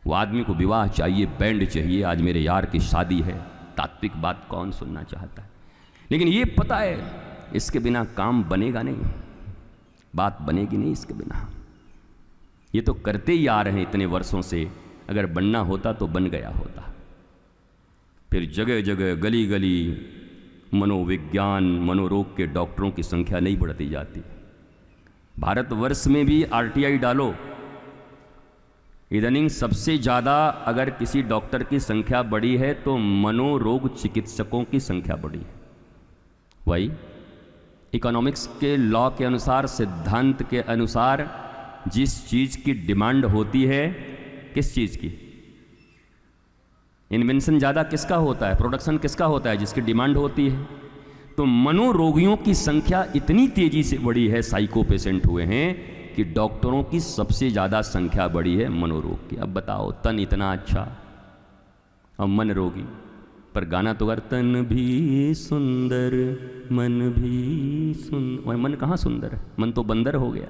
वो आदमी को विवाह चाहिए, बैंड चाहिए, आज मेरे यार की शादी है, तात्विक बात कौन सुनना चाहता है। लेकिन ये पता है इसके बिना काम बनेगा नहीं, बात बनेगी नहीं इसके बिना। ये तो करते ही आ रहे हैं इतने वर्षों से, अगर बनना होता तो बन गया होता। फिर जगह जगह गली गली मनोविज्ञान मनोरोग के डॉक्टरों की संख्या नहीं बढ़ती जाती। भारतवर्ष में भी आरटीआई डालो, इदानीं सबसे ज़्यादा अगर किसी डॉक्टर की संख्या बढ़ी है तो मनोरोग चिकित्सकों की संख्या बढ़ी है। वही इकोनॉमिक्स के लॉ के अनुसार, सिद्धांत के अनुसार, जिस चीज़ की डिमांड होती है, किस चीज़ की इन्वेंशन ज़्यादा किसका होता है, प्रोडक्शन किसका होता है, जिसकी डिमांड होती है। तो मनोरोगियों की संख्या इतनी तेज़ी से बढ़ी है, साइको पेशेंट हुए हैं कि डॉक्टरों की सबसे ज़्यादा संख्या बढ़ी है मनोरोग की। अब बताओ, तन इतना अच्छा और मन रोगी, पर गाना तो कर तन भी सुंदर मन भी सुंदर। मन कहाँ सुंदर है, मन तो बंदर हो गया,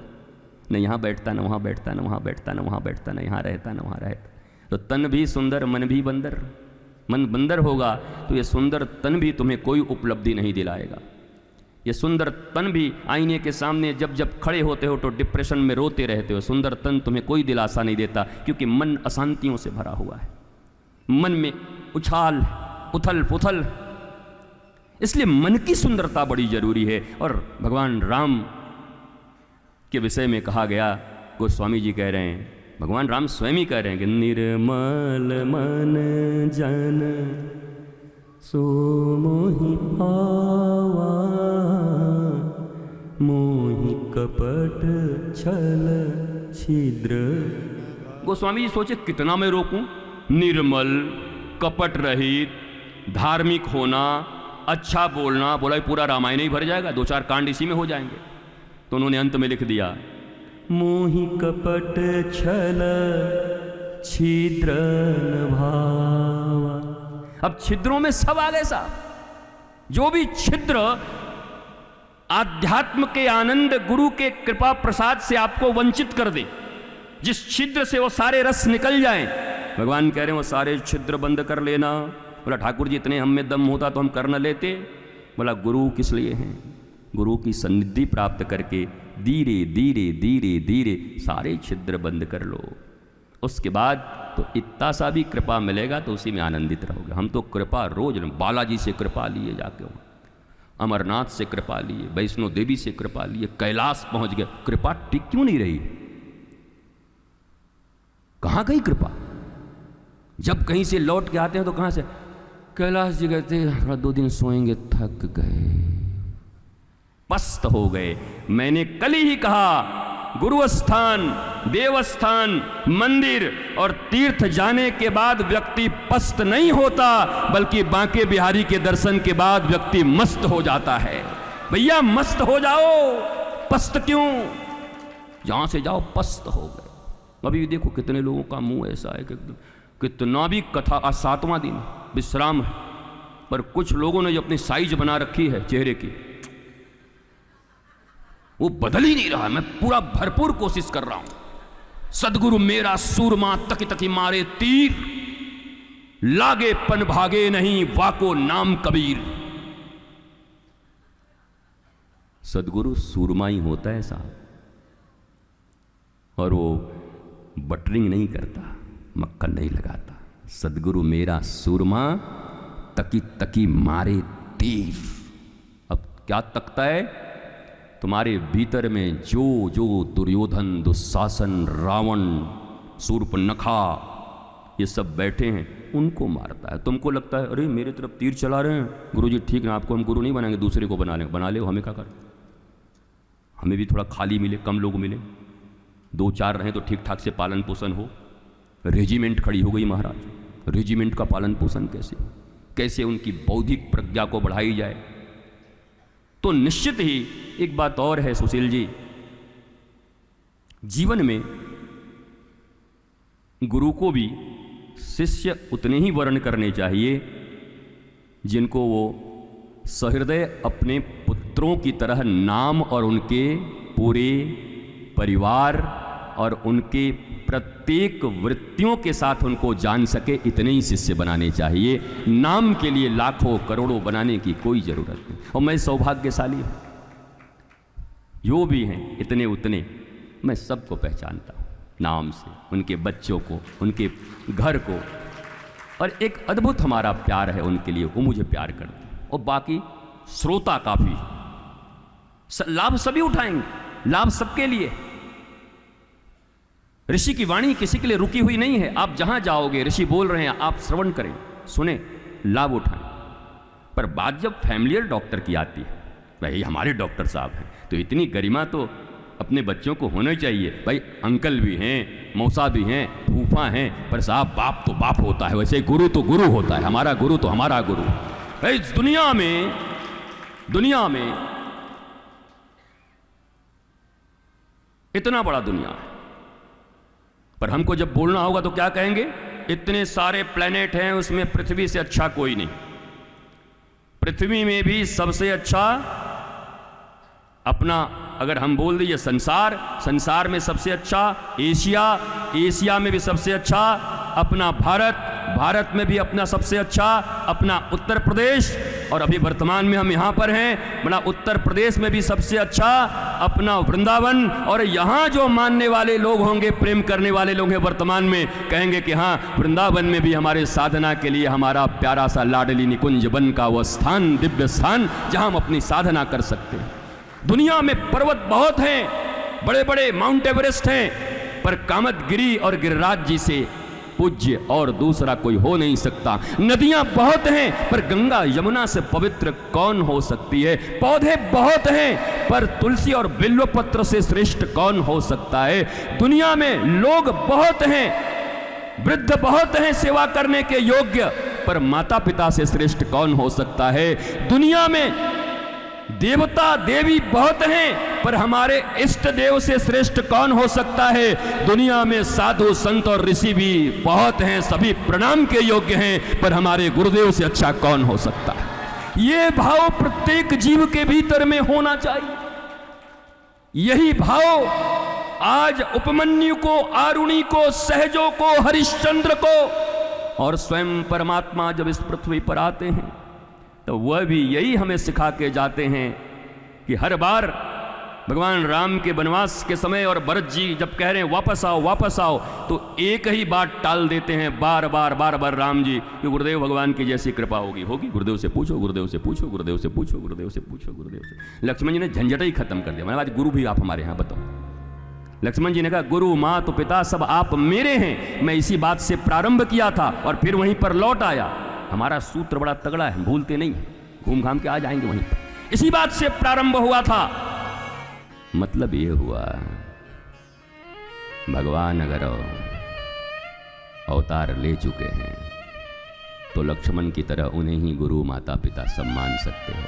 न यहाँ बैठता, न वहाँ बैठता, न वहाँ बैठता, न वहाँ बैठता, न यहाँ रहता, न वहाँ रहता। तो तन भी सुंदर मन भी बंदर। मन बंदर होगा तो ये सुंदर तन भी तुम्हें कोई उपलब्धि नहीं दिलाएगा। ये सुंदर तन भी आईने के सामने जब जब खड़े होते हो तो डिप्रेशन में रोते रहते हो। सुंदर तन तुम्हें कोई दिलासा नहीं देता, क्योंकि मन अशांतियों से भरा हुआ है, मन में उछाल उथल पुथल। इसलिए मन की सुंदरता बड़ी जरूरी है। और भगवान राम के विषय में कहा गया, गोस्वामी जी कह रहे हैं, भगवान राम स्वयं ही कह रहे हैं कि निर्मल मन जन सो मोहि पावा, मोहि कपट छल छिद्र। गोस्वामी जी सोचे कितना मैं रोकूं, निर्मल, कपट रहित, धार्मिक होना, अच्छा बोलना। बोला पूरा रामायण ही भर जाएगा, 2-4 कांड इसी में हो जाएंगे। तो उन्होंने अंत में लिख दिया, मोहि कपट छल छिद्र भावा। अब छिद्रों में सब आ गए साहब। जो भी छिद्र आध्यात्म के आनंद, गुरु के कृपा प्रसाद से आपको वंचित कर दे, जिस छिद्र से वो सारे रस निकल जाएं, भगवान कह रहे हैं वो सारे छिद्र बंद कर लेना। बोला ठाकुर जी इतने हम में दम होता तो हम कर न लेते। बोला गुरु किस लिए हैं, गुरु की सन्निधि प्राप्त करके धीरे धीरे धीरे धीरे सारे छिद्र बंद कर लो। उसके बाद तो इतना सा भी कृपा मिलेगा तो उसी में आनंदित रहोगे। हम तो कृपा रोज, बालाजी से कृपा लिए जाके, अमरनाथ से कृपा लिए, वैष्णो देवी से कृपा लिए, कैलाश पहुंच गए, कृपा टिक क्यों नहीं रही? कहाँ गई कृपा? जब कहीं से लौट के आते हैं तो कहाँ से, कैलाश जी गए थे, 2 दिन सोएंगे, थक गए, पस्त हो गए। मैंने कल ही कहा, गुरुस्थान, देवस्थान, मंदिर और तीर्थ जाने के बाद व्यक्ति पस्त नहीं होता, बल्कि बांके बिहारी के दर्शन के बाद व्यक्ति मस्त हो जाता है। भैया मस्त हो जाओ, पस्त क्यों? जहां से जाओ पस्त हो गए। अभी देखो कितने लोगों का मुंह ऐसा है कि कितना भी कथा, 7वां दिन विश्राम है, पर कुछ लोगों ने जो अपनी साइज बना रखी है चेहरे की, वो बदल ही नहीं रहा। मैं पूरा भरपूर कोशिश कर रहा हूं। सदगुरु मेरा सूरमा, तकी तकी मारे तीर, लागे पन भागे नहीं, वाको नाम कबीर। सदगुरु सूरमा ही होता है साहब, और वो बटरिंग नहीं करता, मक्खन नहीं लगाता। सदगुरु मेरा सूरमा, तकी तकी मारे तीर। अब क्या तकता है? तुम्हारे भीतर में जो जो दुर्योधन, दुशासन, रावण, शूर्पणखा ये सब बैठे हैं, उनको मारता है। तुमको लगता है अरे मेरे तरफ तीर चला रहे हैं, गुरुजी ठीक ना, आपको हम गुरु नहीं बनाएंगे, दूसरे को बना ले, हमें क्या कर, हमें भी थोड़ा खाली मिले, कम लोग मिले, 2-4 रहें तो ठीक ठाक से पालन पोषण हो। रेजिमेंट खड़ी हो गई महाराज, रेजिमेंट का पालन पोषण कैसे उनकी बौद्धिक प्रज्ञा को बढ़ाई जाए। तो निश्चित ही एक बात और है सुशील जी, जीवन में गुरु को भी शिष्य उतने ही वर्ण करने चाहिए जिनको वो सहृदय अपने पुत्रों की तरह नाम और उनके पूरे परिवार और उनके प्रत्येक प्रत्येक वृत्तियों के साथ उनको जान सके, इतने ही शिष्य बनाने चाहिए। नाम के लिए लाखों करोड़ों बनाने की कोई ज़रूरत नहीं। और मैं सौभाग्यशाली हूँ, जो भी हैं इतने उतने मैं सबको पहचानता हूँ नाम से, उनके बच्चों को, उनके घर को, और एक अद्भुत हमारा प्यार है उनके लिए, वो मुझे प्यार करते हैं। और बाकी श्रोता काफ़ी, लाभ सभी उठाएंगे, लाभ सबके लिए। ऋषि की वाणी किसी के लिए रुकी हुई नहीं है। आप जहां जाओगे ऋषि बोल रहे हैं, आप श्रवण करें, सुने, लाभ उठाएं। पर बात जब फैमिलियर डॉक्टर की आती है, भाई हमारे डॉक्टर साहब हैं, तो इतनी गरिमा तो अपने बच्चों को होना चाहिए। भाई अंकल भी हैं, मौसा भी हैं, फूफा हैं, पर साहब बाप तो बाप होता है, वैसे गुरु तो गुरु होता है, हमारा गुरु तो हमारा गुरु। भाई दुनिया में इतना बड़ा दुनिया है, पर हमको जब बोलना होगा तो क्या कहेंगे? इतने सारे प्लेनेट हैं, उसमें पृथ्वी से अच्छा कोई नहीं। पृथ्वी में भी सबसे अच्छा अपना, अगर हम बोल दीजिए संसार में सबसे अच्छा एशिया में भी सबसे अच्छा अपना भारत में भी अपना सबसे अच्छा अपना उत्तर प्रदेश, और अभी वर्तमान में हम यहाँ पर हैं, बड़ा उत्तर प्रदेश में भी सबसे अच्छा अपना वृंदावन। और यहाँ जो मानने वाले लोग होंगे, प्रेम करने वाले लोग हैं, वर्तमान में कहेंगे कि हाँ, वृंदावन में भी हमारे साधना के लिए हमारा प्यारा सा लाडली निकुंज वन का वह स्थान, दिव्य स्थान, जहाँ हम अपनी साधना कर सकते हैं। दुनिया में पर्वत बहुत हैं, बड़े बड़े माउंट एवरेस्ट हैं, पर कामतगिरी और गिरिराज जी से पूज्य और दूसरा कोई हो नहीं सकता। नदियां बहुत हैं, पर गंगा यमुना से पवित्र कौन हो सकती है? पौधे बहुत हैं, पर तुलसी और बिल्व पत्र से श्रेष्ठ कौन हो सकता है? दुनिया में लोग बहुत हैं, वृद्ध बहुत हैं सेवा करने के योग्य, पर माता पिता से श्रेष्ठ कौन हो सकता है? दुनिया में देवता देवी बहुत हैं, पर हमारे इष्ट देव से श्रेष्ठ कौन हो सकता है? दुनिया में साधु संत और ऋषि भी बहुत हैं, सभी प्रणाम के योग्य हैं, पर हमारे गुरुदेव से अच्छा कौन हो सकता है? ये भाव प्रत्येक जीव के भीतर में होना चाहिए। यही भाव आज उपमन्यु को, आरुणि को, सहजो को, हरिश्चंद्र को, और स्वयं परमात्मा जब इस पृथ्वी पर आते हैं तो वह भी यही हमें सिखा के जाते हैं कि हर बार भगवान राम के वनवास के समय और भरत जी जब कह रहे हैं वापस आओ, तो एक ही बात टाल देते हैं बार बार राम जी कि गुरुदेव भगवान की जैसी कृपा होगी गुरुदेव से पूछो, गुरुदेव से पूछो, गुरुदेव से पूछो, गुरुदेव से पूछो, गुरुदेव से। लक्ष्मण जी ने झंझट ही खत्म कर दिया। मैंने आज गुरु भी आप हमारे यहाँ बताओ। लक्ष्मण जी ने कहा गुरु माँ तो पिता सब आप मेरे हैं। मैं इसी बात से प्रारंभ किया था और फिर वहीं पर लौट आया। हमारा सूत्र बड़ा तगड़ा है, भूलते नहीं, घूम घाम के आ जाएंगे वहीं पर। इसी बात से प्रारंभ हुआ था। मतलब ये हुआ, भगवान अगर अवतार ले चुके हैं तो लक्ष्मण की तरह उन्हें ही गुरु माता पिता सब मान सकते हो।